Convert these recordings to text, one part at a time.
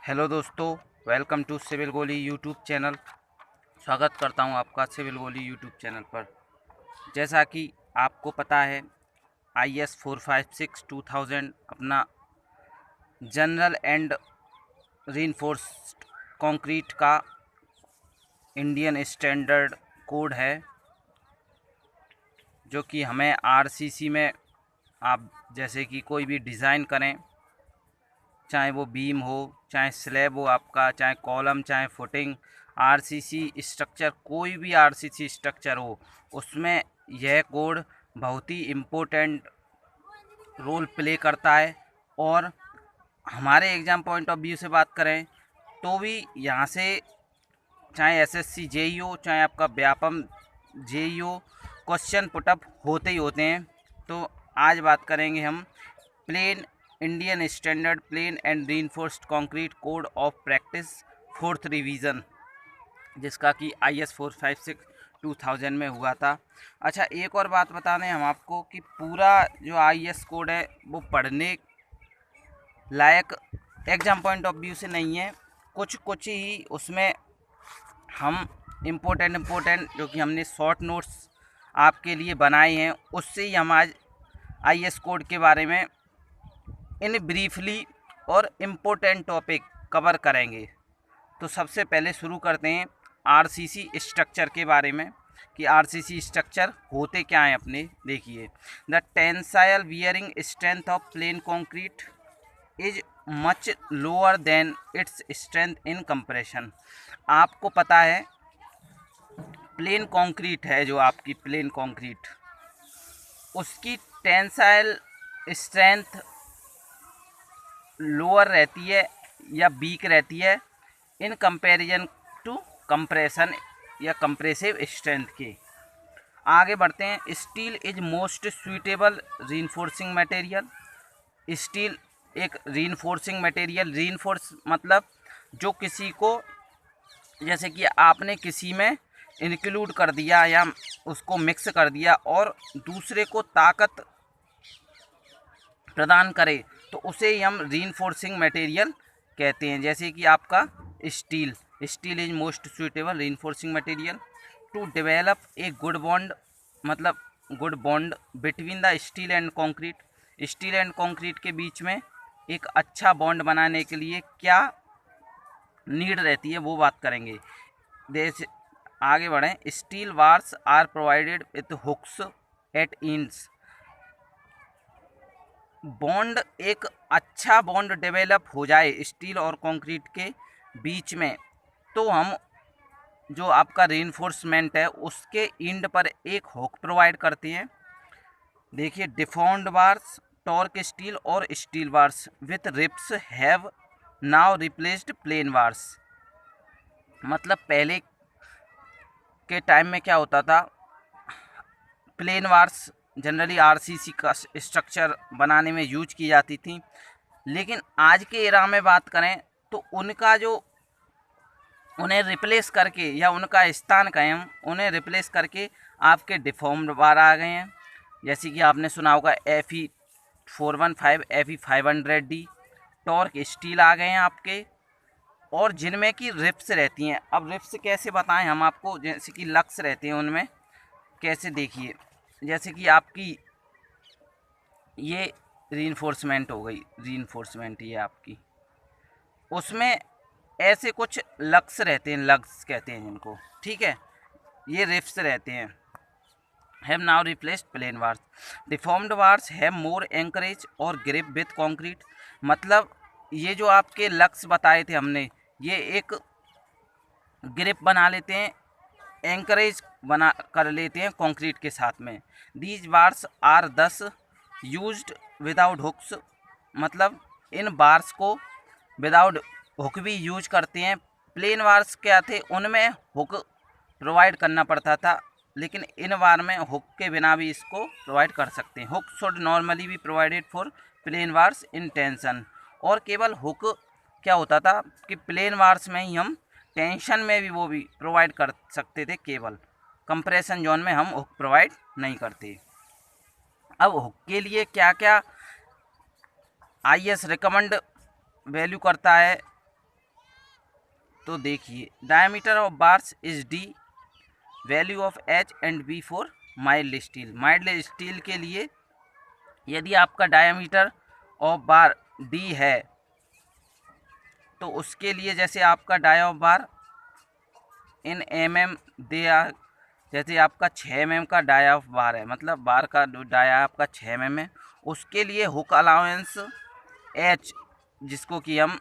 Hello दोस्तों, welcome to civil गोली YouTube channel. स्वागत करता हूं आपका सिविल गोली यूट्यूब चैनल पर। जैसा कि आपको पता है, IS 456 2000 अपना जनरल एंड रीइंफोर्स्ड कंक्रीट का इंडियन स्टैंडर्ड कोड है, जो कि हमें RCC में आप जैसे कि कोई भी डिज़ाइन करें, चाहे वो बीम हो, चाहे स्लैब हो आपका, चाहे कॉलम, चाहे फुटिंग, आरसीसी स्ट्रक्चर, कोई भी आरसीसी स्ट्रक्चर हो, उसमें यह कोड बहुत ही इम्पोर्टेंट रोल प्ले करता है। और हमारे एग्ज़ाम पॉइंट ऑफ व्यू से बात करें तो भी यहाँ से चाहे SSC जेई हो, चाहे आपका व्यापम जेई हो, क्वेश्चन पुटअप होते ही होते हैं। तो आज बात करेंगे हम plain Indian standard plain and reinforced concrete code of practice 4th revision, जिसका कि IS 456 2000 में हुआ था। अच्छा, एक और बात बता दें हम आपको कि पूरा जो IS कोड है वो पढ़ने लायक एग्ज़ाम पॉइंट ऑफ व्यू से नहीं है। कुछ कुछ ही उसमें हम इम्पोर्टेंट जो कि हमने शॉर्ट नोट्स आपके लिए बनाए हैं, उससे ही हम आज IS कोड के बारे में इन ब्रीफली और इम्पोर्टेंट टॉपिक कवर करेंगे। तो सबसे पहले शुरू करते हैं आरसीसी स्ट्रक्चर के बारे में कि आरसीसी स्ट्रक्चर होते क्या हैं अपने। देखिए, the tensile bearing strength of plane concrete is much lower than its strength in compression. आपको पता है प्लेन कंक्रीट है, जो आपकी प्लेन कंक्रीट, उसकी टेंसाइल स्ट्रेंथ लोअर रहती है या वीक रहती है इन कंपैरिजन टू कंप्रेशन या कंप्रेसिव स्ट्रेंथ के। आगे बढ़ते हैं। Steel is most suitable reinforcing material. Steel एक रीइंफोर्सिंग मटेरियल, रीइंफोर्स मतलब जो किसी को, जैसे कि आपने किसी में इंक्लूड कर दिया या उसको मिक्स कर दिया और दूसरे को ताकत प्रदान करे, तो उसे ही हम रीइंफोर्सिंग मटेरियल कहते हैं। जैसे कि आपका steel is most suitable reinforcing material to develop a good bond, मतलब good bond between the steel and concrete. Steel and concrete के बीच में एक अच्छा बॉन्ड बनाने के लिए क्या नीड रहती है, वो बात करेंगे। जैसे आगे बढ़ें। Steel bars are provided with hooks at ends. Bond, एक अच्छा बॉन्ड डेवलप हो जाए स्टील और कंक्रीट के बीच में, तो हम जो आपका रीइंफोर्समेंट है उसके इंड पर एक हुक प्रोवाइड करते हैं। देखिए, डिफॉर्म्ड बार्स, टॉर्क स्टील और steel bars with ribs have now replaced plain bars. मतलब पहले के टाइम में क्या होता था, प्लेन बार्स जनरली आरसीसी का स्ट्रक्चर बनाने में यूज की जाती थी, लेकिन आज के एरा में बात करें तो उनका जो उन्हें रिप्लेस करके, या उनका स्थान कहें हम, उन्हें रिप्लेस करके आपके डिफॉर्म्ड बार आ गए हैं। जैसे कि आपने सुना होगा FE 415, FE 500D, torque steel आ गए हैं आपके, और जिनमें कि रिप्स रहती हैं। अब रिप्स कैसे बताएं हम आपको, जैसे कि लक्स रहते हैं उनमें कैसे, देखिए, जैसे कि आपकी ये रीइंफोर्समेंट हो गई, रीइंफोर्समेंट ये आपकी, उसमें ऐसे कुछ लक्स रहते हैं, लग्स कहते हैं जिनको, ठीक है, ये रिफ्स रहते हैं। Have now replaced plain bars. Deformed bars have more anchorage और ग्रिप विथ कंक्रीट। मतलब ये जो आपके लक्स बताए थे हमने, ये एक ग्रिप बना लेते हैं, एंकरेज बना कर लेते हैं कंक्रीट के साथ में। दीज बार्स आर दस यूज्ड विदाउट हुक्स। मतलब इन बार्स को विदाउट हुक भी यूज करते हैं। प्लेन बार्स क्या थे, उनमें हुक प्रोवाइड करना पड़ता था, लेकिन इन बार में हुक के बिना भी इसको प्रोवाइड कर सकते हैं। हुक शुड नॉर्मली भी provided for plain bars in tension. और केवल हुक क्या होता था कि प्लेन बार्स में ही हम टेंशन में भी वो भी प्रोवाइड कर सकते थे, केवल कंप्रेशन जोन में हम हुक प्रोवाइड नहीं करते। अब हुक के लिए क्या क्या IS रिकमेंड वैल्यू करता है, तो देखिए diameter of bars is D, value of H and B for mild steel. Mild steel के लिए यदि आपका डायमीटर ऑफ बार डी है तो उसके लिए जैसे आपका dia of bar in M they are, जैसे आपका 6 mm का डाय ऑफ बार है, मतलब बार का डाया आपका 6 mm है, उसके लिए हुक अलाउंस एच, जिसको कि हम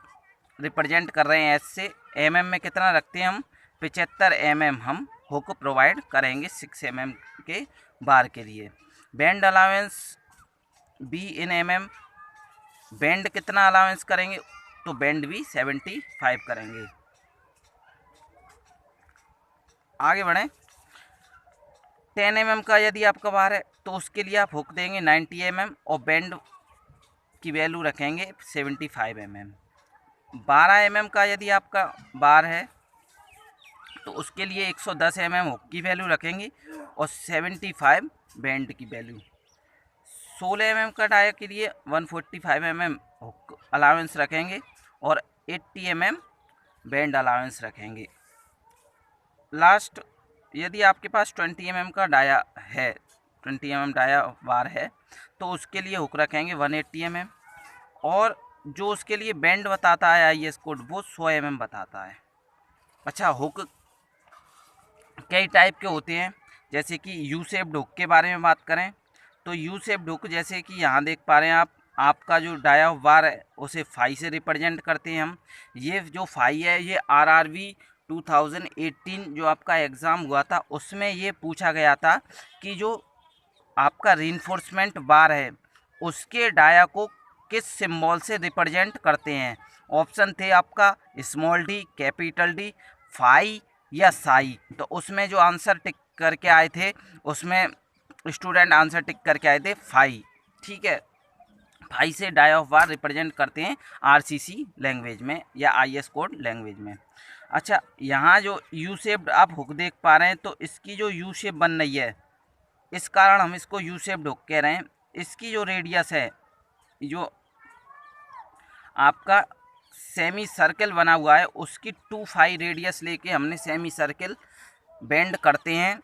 रिप्रेजेंट कर रहे हैं एच से, mm में कितना रखते हैं हम 75 mm हम हुक प्रोवाइड करेंगे 6 mm के बार के लिए। Bend allowance be in mm, bend कितना अलाउंस करेंगे, तो बेंड भी 75 करेंगे। आगे बढ़ें, 10 mm का यदि आपका बार है तो उसके लिए आप हुक देंगे 90 mm और बेंड की वैल्यू रखेंगे 75 mm। 12 mm का यदि आपका बार है तो उसके लिए 110 mm हुक की वैल्यू रखेंगे और 75 बेंड की वैल्यू। 16 mm का डाया के लिए 145 mm हुक अलाउंस रखेंगे और 80 mm बेंड अलाउंस रखेंगे। लास्ट, यदि आपके पास 20 mm का डाया है, 20 mm डाया बार है, तो उसके लिए हुक रखेंगे 180 mm और जो उसके लिए बेंड बताता है IS कोड वो 100 mm बताता है। अच्छा, हुक कई टाइप के होते हैं, जैसे कि यू शेप्ड हुक के बारे में बात करें तो यू शेप्ड हुक जैसे कि यहाँ देख पा रहे हैं आप, आपका जो डाया ऑफ बार है उसे फाई से रिप्रेजेंट करते हैं हम। ये जो फाई है ये RRB 2018 जो आपका एग्ज़ाम हुआ था उसमें ये पूछा गया था कि जो आपका रीइंफोर्समेंट बार है उसके डाया को किस सिंबल से रिप्रेजेंट करते हैं। ऑप्शन थे आपका small D, capital D, phi या साई। तो उसमें जो आंसर टिक करके आए थे उसमें स्टूडेंट आंसर टिक करके आए थे फाई। ठीक है, फाई से डाई ऑफ बार रिप्रेजेंट करते हैं RCC लैंग्वेज में या IS कोड लैंग्वेज में। अच्छा, यहाँ जो यू शेप्ड आप हुक देख पा रहे हैं तो इसकी जो यू शेप बन रही है इस कारण हम इसको यू शेप्ड हुक कह रहे हैं। इसकी जो रेडियस है, जो आपका सेमी सर्कल बना हुआ है उसकी 2 रेडियस लेके हमने सेमी सर्कल बेंड करते हैं,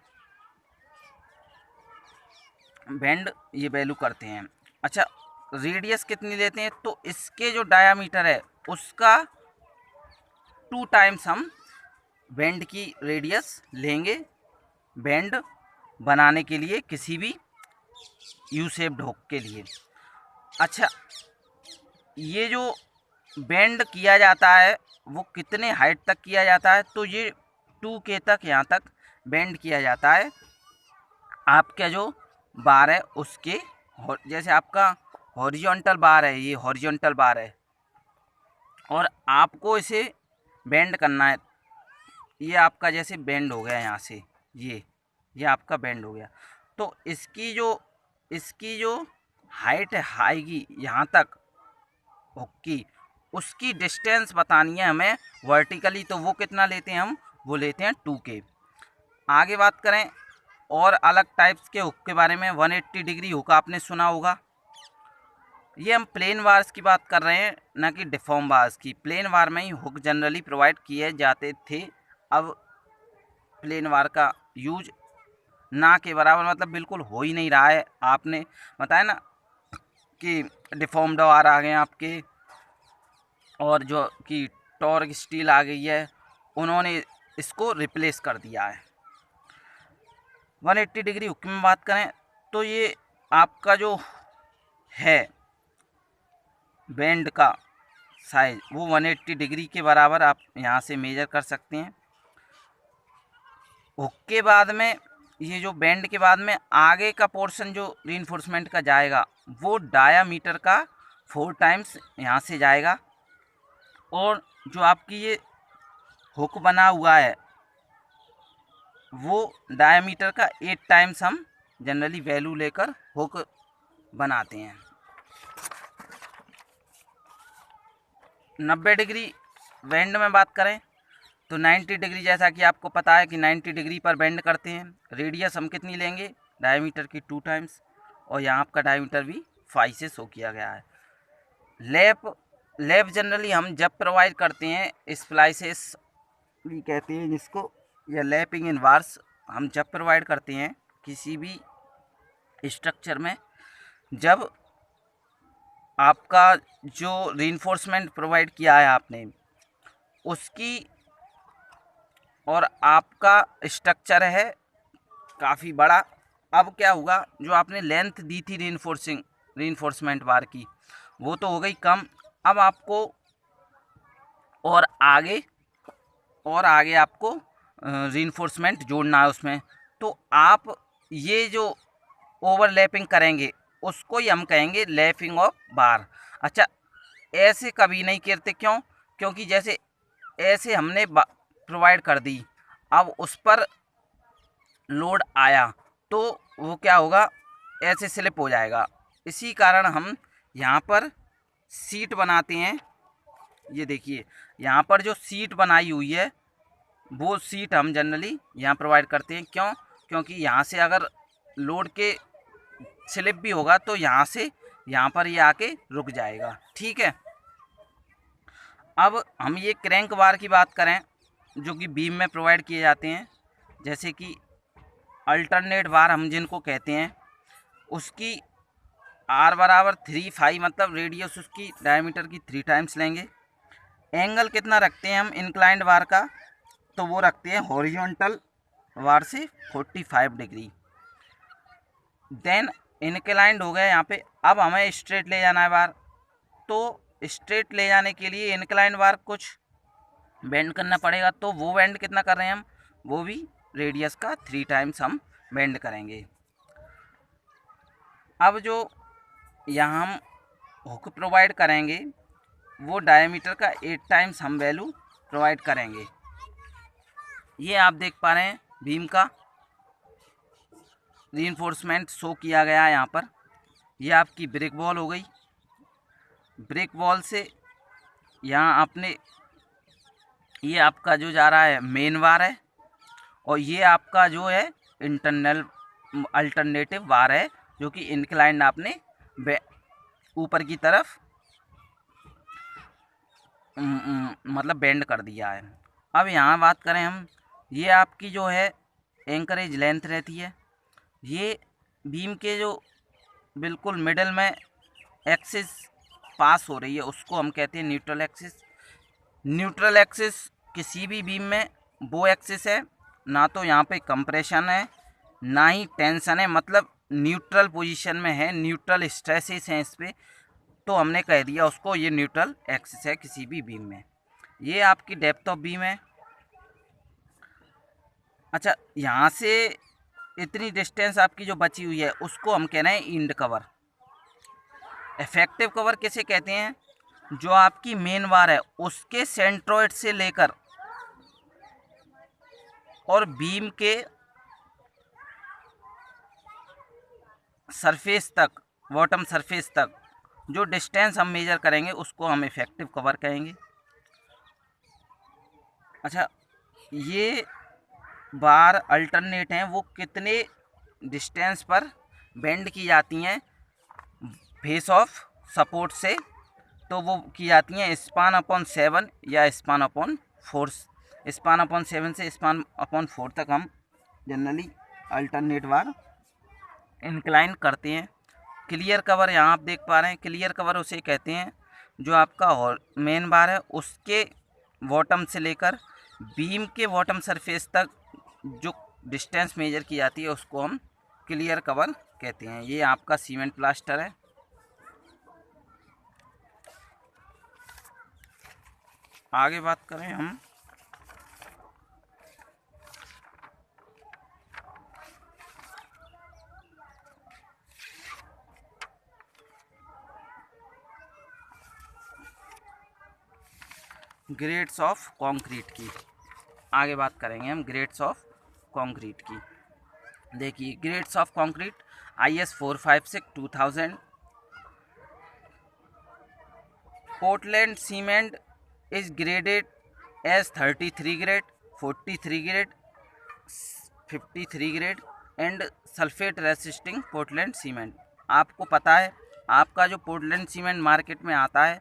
बेंड ये वैल्यू करते हैं। अच्छा, रेडियस कितनी लेते हैं, तो इसके जो डायामीटर है उसका 2 टाइम्स हम बेंड की रेडियस लेंगे बेंड बनाने के लिए किसी भी यू शेप्ड हुक के लिए। अच्छा, ये जो बेंड किया जाता है वो कितने हाइट तक किया जाता है, तो ये 2K तक यहाँ तक बेंड किया जाता है आपका जो बार है उसके। जैसे आपका हॉरिजॉन्टल बार है, ये हॉरिजॉन्टल बार है और आपको इसे बेंड करना है, ये आपका जैसे बेंड हो गया यहाँ से, ये आपका बेंड हो गया, तो इसकी जो हाइट आएगी यहाँ तक हुक की, उसकी डिस्टेंस बतानी है हमें वर्टिकली, तो वो कितना लेते हैं हम, वो लेते हैं 2K। आगे बात करें और अलग टाइप्स के हुक के बारे में, 180 डिग्री हुक आपने सुना होगा। ये हम प्लेन बार्स की बात कर रहे हैं ना कि डिफॉर्म बार्स की। प्लेन बार में ही हुक जनरली प्रोवाइड किए जाते थे, अब प्लेन बार का यूज ना के बराबर मतलब बिल्कुल हो ही नहीं रहा है। आपने बताया ना कि डिफॉर्म्ड बार आ गए आपके और जो कि टॉर्क स्टील आ गई है, उन्होंने इसको रिप्लेस कर दिया है। 180 डिग्री हुक में बात करें तो ये आपका जो है बेंड का साइज वो 180 डिग्री के बराबर आप यहाँ से मेजर कर सकते हैं। हुक के बाद में ये जो बेंड के बाद में आगे का पोर्शन जो रीइंफोर्समेंट का जाएगा वो डायामीटर का 4 टाइम्स यहाँ से जाएगा और जो आपकी ये हुक बना हुआ है वो डायामीटर का 8 टाइम्स हम जनरली वैल्यू लेकर हुक बनाते हैं। 90 डिग्री बेंड में बात करें तो 90 डिग्री, जैसा कि आपको पता है कि 90 डिग्री पर बेंड करते हैं। रेडियस हम कितनी लेंगे, डायमीटर की 2 टाइम्स, और यहाँ आपका डायमीटर भी 5 से शो किया गया है। लैप जनरली हम जब प्रोवाइड करते हैं स्प्लाइसेस भी कहते हैं जिसको, या लैपिंग इन वार्स हम जब प्रोवाइड करते हैं किसी भी स्ट्रक्चर में, जब आपका जो रीइंफोर्समेंट प्रोवाइड किया है आपने उसकी, और आपका स्ट्रक्चर है काफ़ी बड़ा, अब क्या होगा, जो आपने लेंथ दी थी रीइंफोर्समेंट बार की वो तो हो गई कम। अब आपको और आगे आपको रीइंफोर्समेंट जोड़ना है उसमें, तो आप ये जो ओवरलैपिंग करेंगे उसको ही हम कहेंगे लैपिंग ऑफ बार। अच्छा, ऐसे कभी नहीं करते, क्यों? क्योंकि जैसे ऐसे हमने प्रोवाइड कर दी, अब उस पर लोड आया तो वो क्या होगा, ऐसे स्लिप हो जाएगा। इसी कारण हम यहाँ पर सीट बनाते हैं। ये देखिए यहाँ पर जो सीट बनाई हुई है वो सीट हम जनरली यहाँ प्रोवाइड करते हैं। क्यों? क्योंकि यहाँ से अगर लोड के स्लिप भी होगा तो यहाँ से यहाँ पर ये आके रुक जाएगा। ठीक है, अब हम ये क्रैंक बार की बात करें जो कि बीम में प्रोवाइड किए जाते हैं, जैसे कि अल्टरनेट बार हम जिनको कहते हैं, उसकी R बराबर 3 मतलब रेडियस उसकी डायमीटर की 3 टाइम्स लेंगे। एंगल कितना रखते हैं हम इंक्लाइंड बार का, तो वो रखते हैं हॉरिजॉन्टल बार से 45 डिग्री। देन इंक्लाइंड हो गया यहाँ पे। अब हमें स्ट्रेट ले जाना है बार, तो स्ट्रेट ले जाने के लिए इंक्लाइंड बार कुछ बेंड करना पड़ेगा, तो वो बेंड कितना कर रहे हैं हम, वो भी रेडियस का 3 टाइम्स हम बेंड करेंगे। अब जो यहाँ हम हुक प्रोवाइड करेंगे वो डायमीटर का 8 टाइम्स हम वैल्यू प्रोवाइड करेंगे। ये आप देख पा रहे हैं बीम का रीइंफोर्समेंट शो किया गया है यहाँ पर। ये आपकी ब्रिक वॉल हो गई। ब्रिक वॉल से यहाँ आपने, ये आपका जो जा रहा है मेन वार है, और ये आपका जो है इंटरनल अल्टरनेटिव वार है जो कि इंक्लाइंड आपने ऊपर की तरफ मतलब बेंड कर दिया है। अब यहाँ बात करें हम, ये आपकी जो है एंकरेज लेंथ रहती है। ये बीम के जो बिल्कुल मिडल में एक्सिस पास हो रही है उसको हम कहते हैं न्यूट्रल एक्सिस। न्यूट्रल एक्सिस किसी भी बीम में वो एक्सिस है ना तो यहाँ पे कंप्रेशन है ना ही टेंशन है, मतलब न्यूट्रल पोजीशन में है, न्यूट्रल स्ट्रेसेस हैं इस पर, तो हमने कह दिया उसको ये न्यूट्रल एक्सिस है किसी भी बीम में। ये आपकी डेप्थ ऑफ बीम है। अच्छा, यहाँ से इतनी डिस्टेंस आपकी जो बची हुई है उसको हम कह रहे हैं इंड कवर। इफेक्टिव कवर किसे कहते हैं, जो आपकी मेन वार है उसके सेंट्रोइड से लेकर और बीम के सरफेस तक, बॉटम सरफेस तक जो डिस्टेंस हम मेजर करेंगे उसको हम इफेक्टिव कवर कहेंगे। अच्छा, ये बार अल्टरनेट हैं वो कितने डिस्टेंस पर बेंड की जाती हैं फेस ऑफ सपोर्ट से, तो वो की जाती हैं स्पान अपॉन 7 या स्पान अपॉन 4। स्पान अपॉन 7 से स्पान अपॉन 4 तक हम जनरली अल्टरनेट बार इंक्लाइन करते हैं। क्लियर कवर यहाँ आप देख पा रहे हैं, क्लियर कवर उसे कहते हैं जो आपका मेन बार है उसके बॉटम से लेकर बीम के बॉटम सरफेस तक जो डिस्टेंस मेजर की जाती है उसको हम क्लियर कवर कहते हैं। ये आपका सीमेंट प्लास्टर है। आगे बात करें हम, ग्रेड्स ऑफ कंक्रीट की। आगे बात करेंगे हम ग्रेड्स ऑफ कंक्रीट की। देखिए grades of concrete IS 456/2000। Portland cement is graded as 33 grade, 43 grade, 53 grade and sulphate resisting Portland cement. आपको पता है आपका जो पोर्टलैंड सीमेंट मार्केट में आता है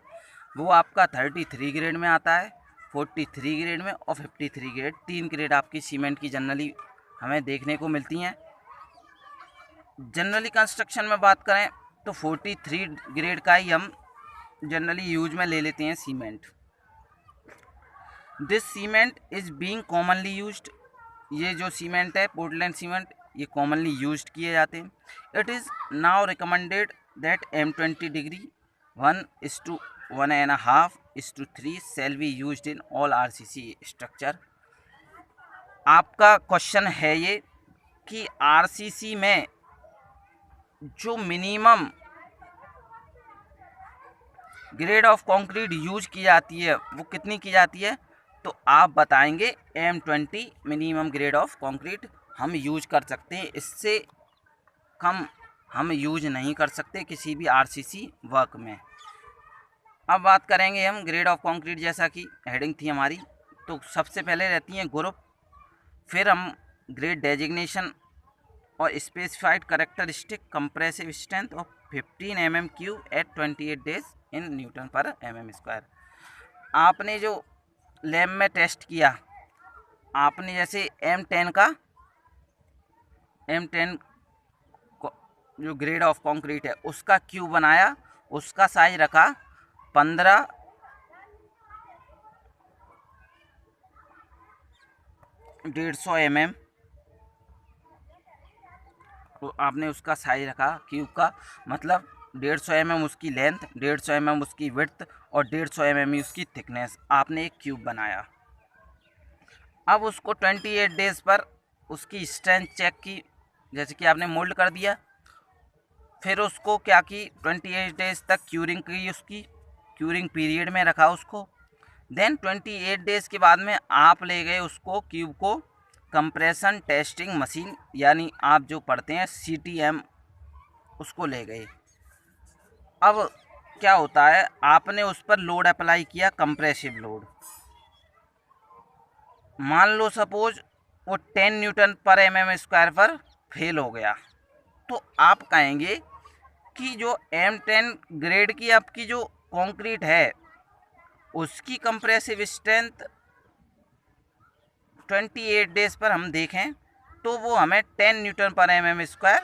वो आपका 33 ग्रेड में आता है, 43 ग्रेड में और 53 ग्रेड, 3 ग्रेड आपकी सीमेंट की जनरली हमें देखने को मिलती हैं। जनरली कंस्ट्रक्शन में बात करें तो 43 ग्रेड का ही हम जनरली यूज में ले लेते हैं cement. This cement is being commonly used, ये जो सीमेंट है पोर्टलैंड सीमेंट ये कॉमनली यूज्ड किए जाते हैं। It is now recommended that M20 degree 1:1.5:3 shall be used in all RCC structure. आपका क्वेश्चन है ये कि RCC में जो minimum grade of concrete use की जाती है वो कितनी की जाती है, तो आप बताएंगे M20 minimum grade of concrete हम यूज कर सकते हैं, इससे कम हम यूज नहीं कर सकते किसी भी RCC वर्क में। अब बात करेंगे हम ग्रेड ऑफ कंक्रीट, जैसा कि हेडिंग थी हमारी, तो सबसे पहले रहती हैं ग्रुप, फिर हम ग्रेड डेजिग्नेशन और specified characteristic compressive strength of 15 mm³ at 28 days in newton per mm²। आपने जो लैब में टेस्ट किया, आपने जैसे M10 जो ग्रेड ऑफ कंक्रीट है उसका क्यूब बनाया, उसका साइज रखा 15/150 mm, तो आपने उसका साइज रखा क्यूब का, मतलब 150 mm उसकी लेंथ, 150 mm उसकी विड्थ और 150 mm उसकी थिकनेस, आपने एक क्यूब बनाया। अब उसको 28 डेज पर उसकी स्ट्रेंथ चेक की, जैसे कि आपने मोल्ड कर दिया, फिर उसको क्या की 28 डेज तक क्यूरिंग की, उसकी क्यूरिंग पीरियड में रखा उसको। देन 28 डेज के बाद में आप ले गए उसको क्यूब को कंप्रेशन टेस्टिंग मशीन, यानी आप जो पढ़ते हैं CTM, उसको ले गए। अब क्या होता है, आपने उस पर लोड अप्लाई किया, कंप्रेसिव लोड, मान लो सपोज वो 10 न्यूटन पर mm² पर फेल हो गया, तो आप कहेंगे कि जो M10 ग्रेड की आपकी जो कंक्रीट है उसकी कंप्रेसिव स्ट्रेंथ 28 डेज पर हम देखें तो वो हमें 10 न्यूटन पर mm²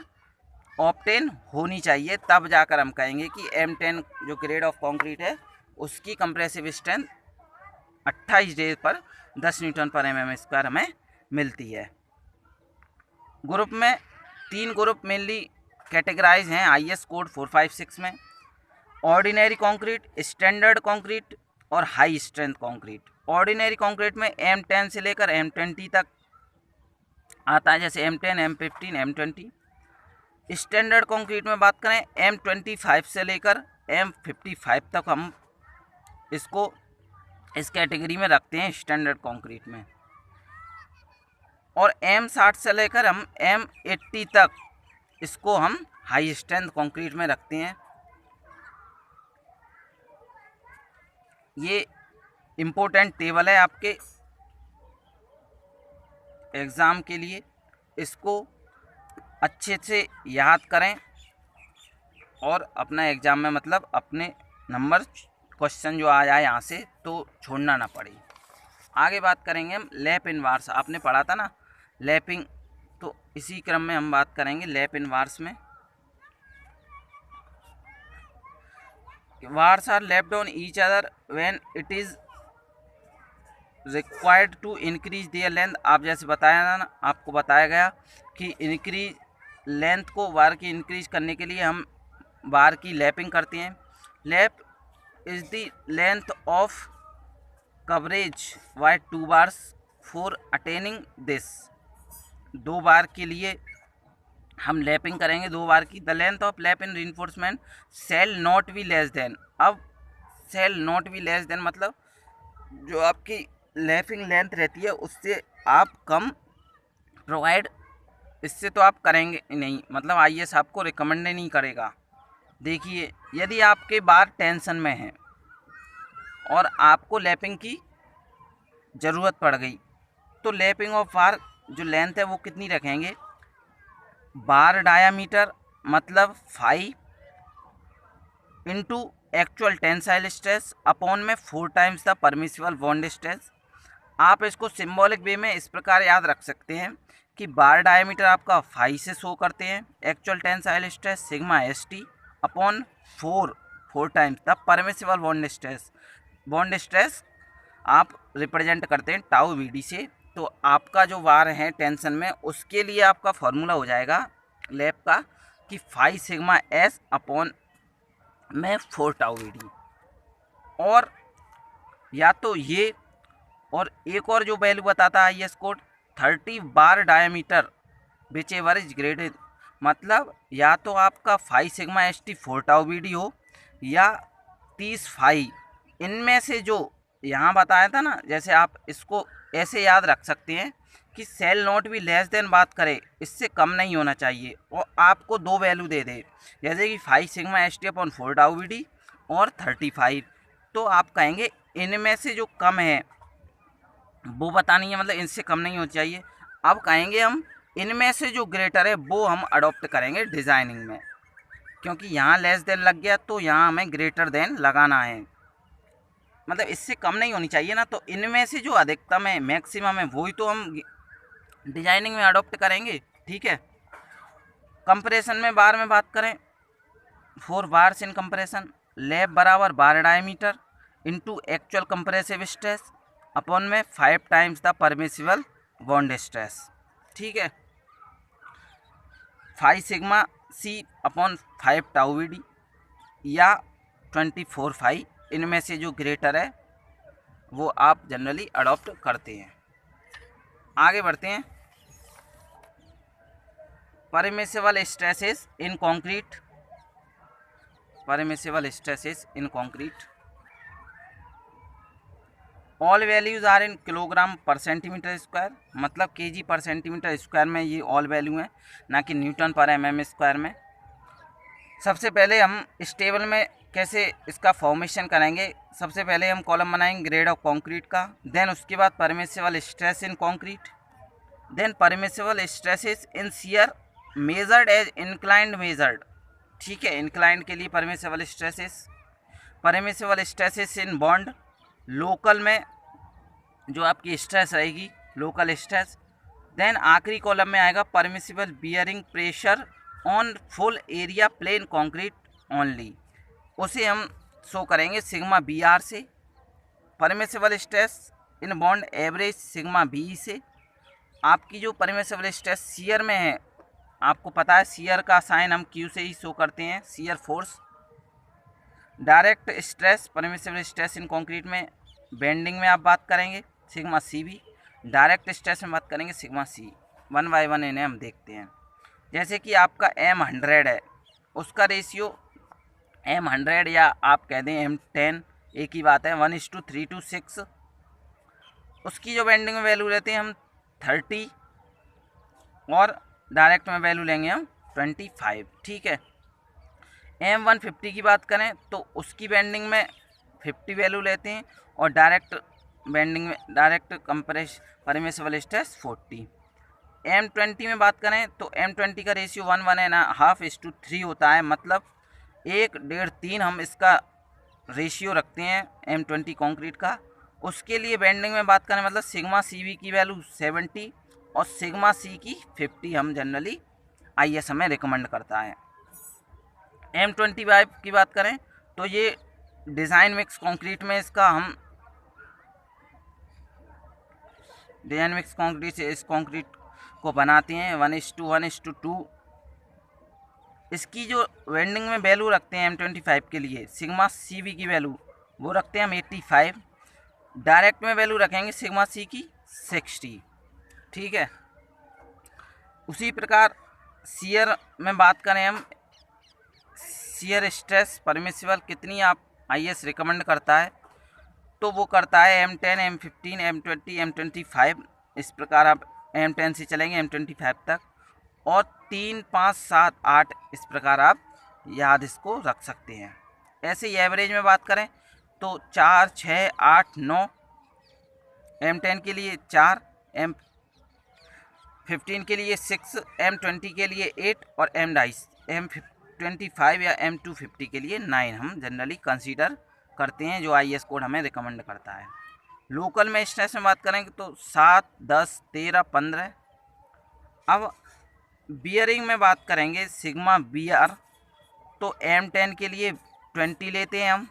ऑब्टेन होनी चाहिए, तब जाकर हम कहेंगे कि M10 जो ग्रेड ऑफ कंक्रीट है उसकी कंप्रेसिव स्ट्रेंथ 28 डेज पर 10 न्यूटन पर mm² हमें मिलती है। ग्रुप में 3 ग्रुप मेनली कैटेगराइज हैं IS कोड 456 में, ऑर्डिनरी कंक्रीट, स्टैंडर्ड कंक्रीट और high strength concrete. Ordinary concrete में M10 से लेकर M20 तक आता है, जैसे M10, M15, M20। Standard concrete में बात करें M25 से लेकर M55 तक हम इसको इस कैटेगरी में रखते हैं स्टैंडर्ड कंक्रीट में, और M60 से लेकर हम M80 तक इसको हम हाई स्ट्रेंथ कंक्रीट में रखते हैं। ये इम्पोर्टेंट टेबल है आपके एग्ज़ाम के लिए, इसको अच्छे से याद करें और अपना एग्ज़ाम में मतलब अपने नंबर क्वेश्चन जो आ जाए यहाँ से तो छोड़ना ना पड़े। आगे बात करेंगे हम लैप इन वार्स, आपने पढ़ा था ना लैपिंग, तो इसी क्रम में हम बात करेंगे लैप इन वार्स में। Bars are lapped on each other when it is required to increase their length. आप जैसे बताया था ना, आपको बताया गया कि इंक्रीज लेंथ को वार की इंक्रीज करने के लिए हम वार की लैपिंग करते हैं। Lap is the length of coverage by 2 bars for attaining this. 2 bar के लिए हम लैपिंग करेंगे, 2 बार की। The length of lap in reinforcement shall not be less than. अब shall not be less than मतलब जो आपकी लैपिंग लेंथ रहती है उससे आप कम प्रोवाइड, इससे तो आप करेंगे नहीं, मतलब IS आपको रिकमेंड नहीं करेगा। देखिए यदि आपके बार टेंशन में है और आपको लैपिंग की ज़रूरत पड़ गई तो लैपिंग ऑफ बार जो लेंथ है वो कितनी रखेंगे, बार डायामीटर मतलब 5 into actual tensile stress upon में 4 times the permissible bond stress. आप इसको सिंबॉलिक वे में इस प्रकार याद रख सकते हैं कि बार डायमीटर आपका फाई से शो करते हैं actual tensile stress sigma S T upon 4 times the permissible bond stress आप रिप्रेजेंट करते हैं टाउ वी डी से। तो आपका जो वार है टेंशन में, उसके लिए आपका फॉर्मूला हो जाएगा लैब का कि फाई सिग्मा एस अपॉन में 4 टाउ वी डी। और या तो ये, और एक और जो वैल्यू बताता है IS code 30 bar diameter whichever is greater, मतलब या तो आपका phi sigma S T 4 tau V D हो या 30 फाई, इनमें से जो यहाँ बताया था ना, जैसे आप इसको ऐसे याद रख सकते हैं कि सेल नोट भी लेस देन बात करे, इससे कम नहीं होना चाहिए, और आपको दो वैल्यू दे दे जैसे कि 5 sigma S T upon 4 tau V D और 35, तो आप कहेंगे इनमें से जो कम है वो बतानी है, मतलब इनसे कम नहीं होनी चाहिए। अब कहेंगे हम इनमें से जो ग्रेटर है वो हम अडॉप्ट करेंगे डिज़ाइनिंग में, क्योंकि यहाँ लेस देन लग गया तो यहाँ हमें ग्रेटर देन लगाना है, मतलब इससे कम नहीं होनी चाहिए ना। तो इनमें से जो अधिकतम है, मैक्सिमम है, वही तो हम डिजाइनिंग में अडॉप्ट करेंगे। ठीक है, कंप्रेशन में बार में बात करें, 4 बार्स इन कंप्रेशन, लैब बराबर bar diameter into actual compressive stress upon में 5 times the permissible bond stress. ठीक है, 5 sigma C upon 5 tau V D या 24 फाई, इनमें से जो ग्रेटर है वो आप जनरली अडॉप्ट करते हैं। आगे बढ़ते हैं, permissible stresses in concrete. Permissible stresses in concrete, all values are in kilogram per centimetre square, मतलब केजी पर सेंटीमीटर स्क्वायर में ये ऑल वैल्यू हैं, ना कि न्यूटन पर mm स्क्वायर में। सबसे पहले हम इस टेबल में कैसे इसका फॉर्मेशन करेंगे, सबसे पहले हम कॉलम बनाएंगे ग्रेड ऑफ कंक्रीट का, देन उसके बाद permissible stress in concrete, then permissible stresses in shear measured as inclined measured. ठीक है, इंक्लाइंड के लिए permissible stresses in bond, local में जो आपकी स्ट्रेस रहेगी लोकल स्ट्रेस, देन आखिरी कॉलम में आएगा permissible bearing pressure on full area plain concrete only, उसे हम शो करेंगे सिग्मा बी आर से। Permissible stress in bond average sigma B से। आपकी जो परमिसिबल स्ट्रेस शियर में है, आपको पता है शियर का साइन हम क्यू से ही शो करते हैं, shear force. Direct stress permissible stress in concrete में बेंडिंग में आप बात करेंगे sigma C B, direct stress में बात करेंगे sigma C. One by one इन्हें हम देखते हैं। जैसे कि आपका M100 है, उसका रेशियो M100 या आप कह दें M10 एक ही बात है, 1:3:6। उसकी जो बेंडिंग में वैल्यू लेते हैं हम 30 और डायरेक्ट में वैल्यू लेंगे हम 25। ठीक है, M150 की बात करें तो उसकी बेंडिंग में 50 वैल्यू लेते हैं और डायरेक्ट बेंडिंग में डायरेक्ट परमिसिबल स्ट्रेस 40। M20 में बात करें तो M20 का रेशियो 1.5:3 होता है, मतलब 1.5-3 हम इसका रेशियो रखते हैं M20 कंक्रीट का। उसके लिए बेंडिंग में बात करें मतलब सिग्मा सी बी की वैल्यू 70 और सिग्मा सी की 50 हम जनरली IS हमें रिकमेंड करता है। M25 की बात करें तो ये डिज़ाइन मिक्स कंक्रीट में इसका हम डिज़ाइन मिक्स कंक्रीट से इस कंक्रीट को बनाते हैं 1:1:2। इसकी जो वेंडिंग में वैल्यू रखते हैं M25 के लिए सिग्मा सी बी की वैल्यू वो रखते हैं हम 85, डायरेक्ट में वैल्यू रखेंगे सिग्मा सी की 60। ठीक है, उसी प्रकार शियर में बात करें हम, शियर स्ट्रेस परमिसिबल कितनी आप IS रिकमेंड करता है तो वो करता है M10 M15 M20 M25। इस प्रकार आप M10 से चलेंगे M25 तक, और 3 5 7 8 इस प्रकार आप याद इसको रख सकते हैं। ऐसे ही एवरेज में बात करें तो 4 6 8 9, M10 के लिए 4, M15 के लिए 6, M20 के लिए 8 और M15 M25 या M250 के लिए 9 हम जनरली कंसीडर करते हैं, जो IS कोड हमें रिकमेंड करता है। लोकल में स्ट्रेस में बात करेंगे तो 7, 10, 13, 15। अब बियरिंग में बात करेंगे सिग्मा BR, तो M10 के लिए 20 लेते हैं हम।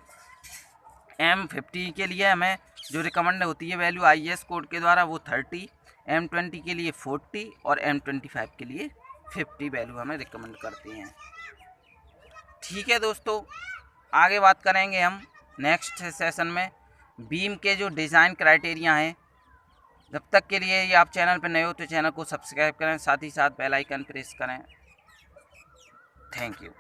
M50 के लिए हमें जो रिकमेंड होती है वैल्यू IS कोड के द्वारा वो 30, M20 के लिए 40 और M25 के लिए 50 वैल्यू हमें रिकमेंड करते हैं। ठीक है दोस्तों, आगे बात करेंगे हम नेक्स्ट सेशन में बीम के जो डिज़ाइन क्राइटेरिया हैं। जब तक के लिए ये आप चैनल पर नए हो तो चैनल को सब्सक्राइब करें, साथ ही साथ बेल आइकन प्रेस करें। Thank you.